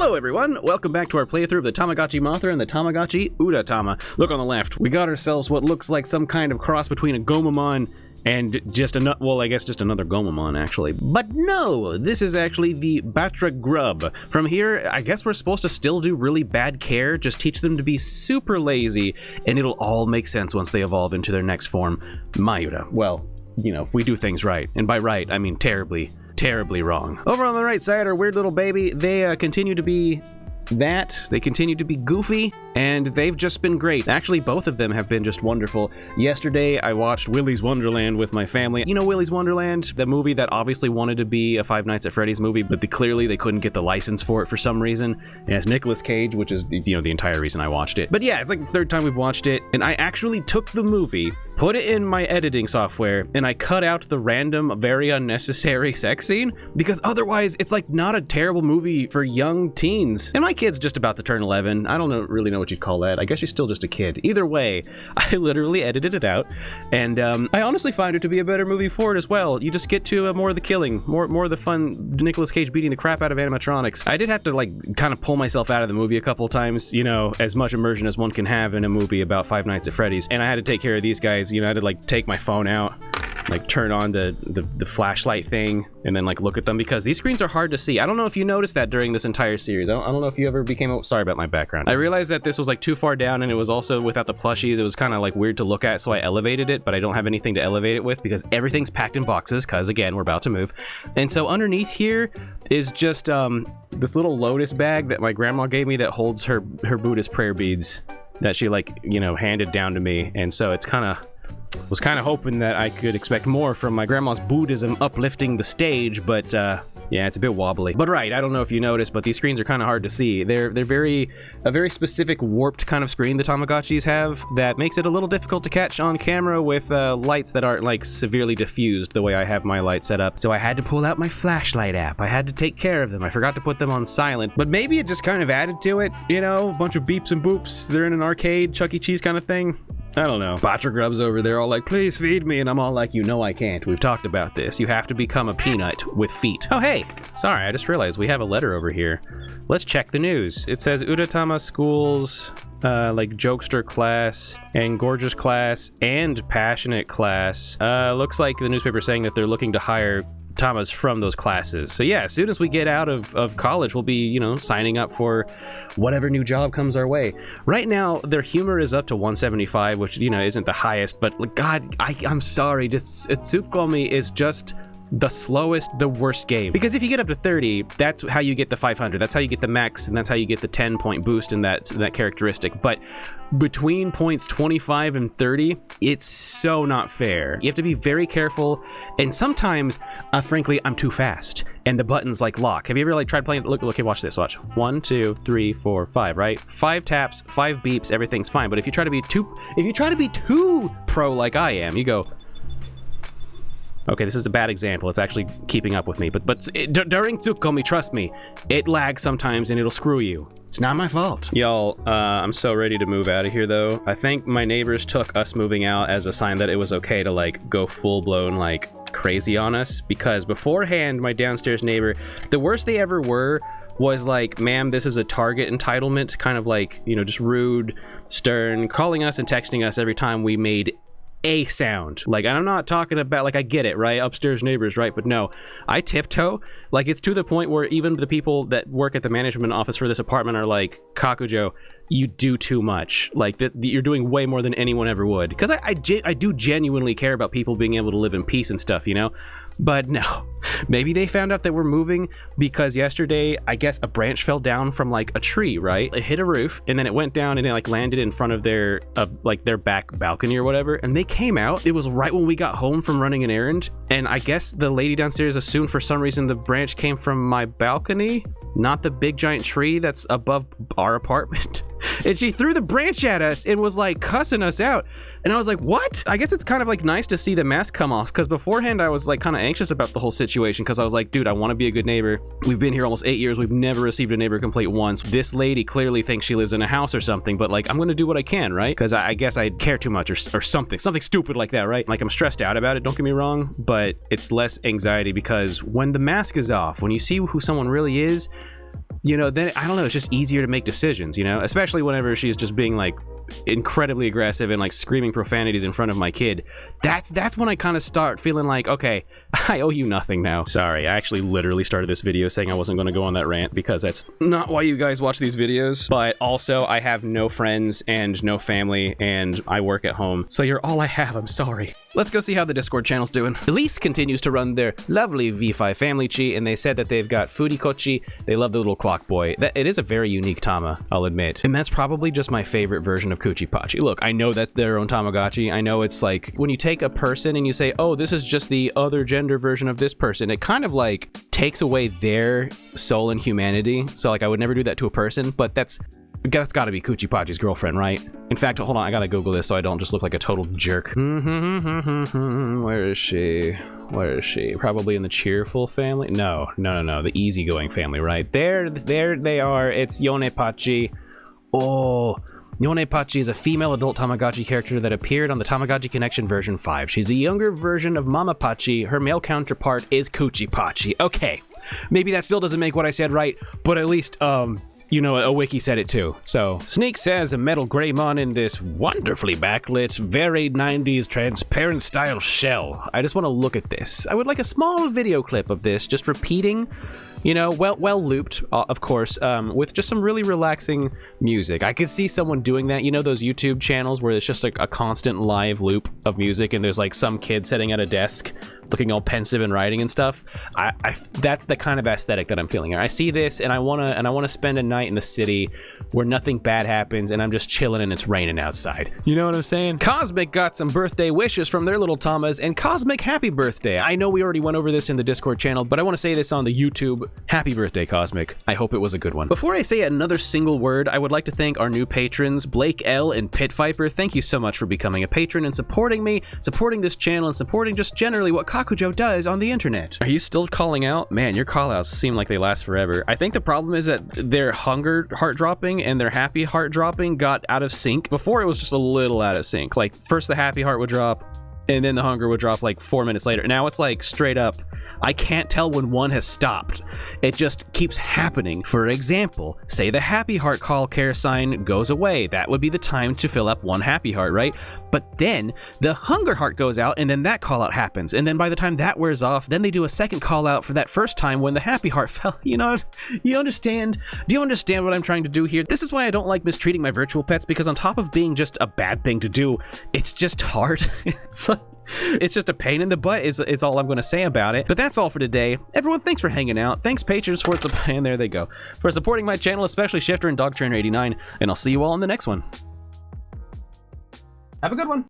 Hello everyone, welcome back to our playthrough of the Tamagotchi Mothra and the Tamagotchi Uratama. Look on the left, we got ourselves what looks like some kind of cross between a Gomamon and just another, well, I guess just another Gomamon, actually. But no, this is actually the Batra Grub. From here, I guess we're supposed to still do really bad care, just teach them to be super lazy, and it'll all make sense once they evolve into their next form, Mayura. Well, you know, if we do things right. And by right, I mean terribly wrong. Over on the right side, our weird little baby, they continue to be they continue to be goofy, and they've just been great. Actually, both of them have been just wonderful. Yesterday, I watched Willy's Wonderland with my family. You know Willy's Wonderland? The movie that obviously wanted to be a Five Nights at Freddy's movie, but clearly they couldn't get the license for it for some reason. And it's Nicolas Cage, which is, you know, the entire reason I watched it. But yeah, it's like the third time we've watched it, and I actually took the movie, put it in my editing software, and I cut out the random, very unnecessary sex scene, because otherwise it's like not a terrible movie for young teens. And my kid's just about to turn 11. I don't really know what you'd call that. I guess she's still just a kid. Either way, I literally edited it out, and I honestly find it to be a better movie for it as well. You just get to more of the killing, more of the fun Nicolas Cage beating the crap out of animatronics. I did have to like kind of pull myself out of the movie a couple times, you know, as much immersion as one can have in a movie about Five Nights at Freddy's, and I had to take care of these guys. You know, I had to like take my phone out, like turn on the flashlight thing, and then like look at them, because these screens are hard to see. I don't know if you noticed that during this entire series. I don't know if you ever became, sorry about my background. I realized that this was like too far down, and it was also without the plushies. It was kind of like weird to look at, so I elevated it, but I don't have anything to elevate it with because everything's packed in boxes, because again, we're about to move. And so underneath here is just this little lotus bag that my grandma gave me that holds her Buddhist prayer beads that she, like, you know, handed down to me. And so it's was kind of hoping that I could expect more from my grandma's Buddhism uplifting the stage, but yeah, it's a bit wobbly. But right, I don't know if you noticed, but these screens are kind of hard to see. They're a very specific warped kind of screen the Tamagotchis have that makes it a little difficult to catch on camera with lights that aren't like severely diffused the way I have my light set up. So I had to pull out my flashlight app. I had to take care of them. I forgot to put them on silent, but maybe it just kind of added to it, you know, a bunch of beeps and boops. They're in an arcade, Chuck E. Cheese kind of thing. I don't know. Batra Grub's over there all like, please feed me, and I'm all like, you know I can't. We've talked about this. You have to become a peanut with feet. Oh, hey! Sorry, I just realized we have a letter over here. Let's check the news. It says Uratama schools, like jokester class, and gorgeous class, and passionate class. Looks like the newspaper's saying that they're looking to hire Tamas from those classes. So yeah, as soon as we get out of college, we'll be, you know, signing up for whatever new job comes our way. Right now, their humor is up to 175, which, you know, isn't the highest, but God, I'm sorry, Tsukomi is just the slowest, the worst game. Because if you get up to 30, that's how you get the 500. That's how you get the max, and that's how you get the 10-point boost in that characteristic. But between points 25 and 30, it's so not fair. You have to be very careful, and sometimes, frankly, I'm too fast, and the buttons like lock. Have you ever like tried playing? Look, okay, watch this. Watch. 1, 2, 3, 4, 5. Right? 5 taps, 5 beeps, everything's fine. But if you try to be too pro like I am, you go. Okay, this is a bad example. It's actually keeping up with me, but during Tsukomi, trust me, it lags sometimes and it'll screw you. It's not my fault. Y'all, I'm so ready to move out of here though. I think my neighbors took us moving out as a sign that it was okay to like go full-blown like crazy on us, because beforehand, my downstairs neighbor, the worst they ever were was like, ma'am, this is a Target entitlement, kind of like, you know, just rude, stern, calling us and texting us every time we made a sound. Like, I'm not talking about, like, I get it, right? Upstairs neighbors, right? But no, I tiptoe. Like, it's to the point where even the people that work at the management office for this apartment are like, Kakujo, you do too much. Like, you're doing way more than anyone ever would. Because I do genuinely care about people being able to live in peace and stuff, you know? But no, maybe they found out that we're moving because yesterday, I guess a branch fell down from like a tree, right? It hit a roof, and then it went down and it like landed in front of their back balcony or whatever. And they came out. It was right when we got home from running an errand. And I guess the lady downstairs assumed for some reason the branch came from my balcony, not the big giant tree that's above our apartment. And she threw the branch at us and was like cussing us out. And I was like, what? I guess it's kind of like nice to see the mask come off, because beforehand I was like kind of anxious about the whole situation, because I was like, dude, I want to be a good neighbor. We've been here almost 8 years. We've never received a neighbor complaint once. This lady clearly thinks she lives in a house or something, but like, I'm going to do what I can, right? Because I guess I care too much or something stupid like that, right? Like, I'm stressed out about it, don't get me wrong, but it's less anxiety, because when the mask is off, when you see who someone really is, you know, then I don't know, it's just easier to make decisions, you know, especially whenever she's just being like incredibly aggressive and like screaming profanities in front of my kid. That's when I kind of start feeling like, okay, I owe you nothing now. Sorry, I actually literally started this video saying I wasn't going to go on that rant because that's not why you guys watch these videos. But also, I have no friends and no family, and I work at home, so you're all I have. I'm sorry. Let's go see how the Discord channel's doing. Elise continues to run their lovely V5 family chi, and they said that they've got Furikochi. They love the little clock boy. It is a very unique Tama, I'll admit. And that's probably just my favorite version of Kuchipachi. Look, I know that's their own Tamagotchi. I know it's like, when you take a person and you say, oh, this is just the other gender version of this person, it kind of like takes away their soul and humanity. So like, I would never do that to a person, but that's gotta be Kuchipachi's girlfriend, right? In fact, hold on, I gotta Google this so I don't just look like a total jerk. Where is she? Where is she? Probably in the cheerful family? No, the easygoing family, right? There they are. It's Yonepachi. Oh, Yonepachi is a female adult Tamagotchi character that appeared on the Tamagotchi Connection version 5. She's a younger version of Mamapachi. Her male counterpart is Kuchipachi. Okay, maybe that still doesn't make what I said right, but at least, you know, a wiki said it too. So, Sneak says a metal Greymon in this wonderfully backlit, very 90s transparent style shell. I just want to look at this. I would like a small video clip of this, just repeating, you know, well looped, of course, with just some really relaxing music. I could see someone doing that. You know those YouTube channels where it's just like a constant live loop of music and there's like some kid sitting at a desk looking all pensive and writing and stuff. That's the kind of aesthetic that I'm feeling here. I see this and I wanna spend a night in the city where nothing bad happens and I'm just chilling and it's raining outside. You know what I'm saying? Cosmic got some birthday wishes from their little Tamas, and Cosmic, happy birthday. I know we already went over this in the Discord channel, but I want to say this on the YouTube. Happy birthday, Cosmic. I hope it was a good one. Before I say another single word, I would like to thank our new patrons, Blake L and Pit Viper. Thank you so much for becoming a patron and supporting me, supporting this channel, and supporting just generally what Kakujo does on the internet. Are you still calling out? Man, your callouts seem like they last forever. I think the problem is that their hunger heart dropping and their happy heart dropping got out of sync. Before it was just a little out of sync. Like first the happy heart would drop and then the hunger would drop like 4 minutes later. Now it's like straight up. I can't tell when one has stopped. It just keeps happening. For example, say the happy heart call care sign goes away. That would be the time to fill up one happy heart, right? But then the hunger heart goes out and then that call out happens. And then by the time that wears off, then they do a second call out for that first time when the happy heart fell. You know, you understand? Do you understand what I'm trying to do here? This is why I don't like mistreating my virtual pets, because on top of being just a bad thing to do, it's just hard. It's just a pain in the butt. It's all I'm going to say about it. But that's all for today. Everyone, thanks for hanging out. Thanks, patrons, for and there they go, for supporting my channel, especially Shifter and Dog Trainer 89. And I'll see you all in the next one. Have a good one.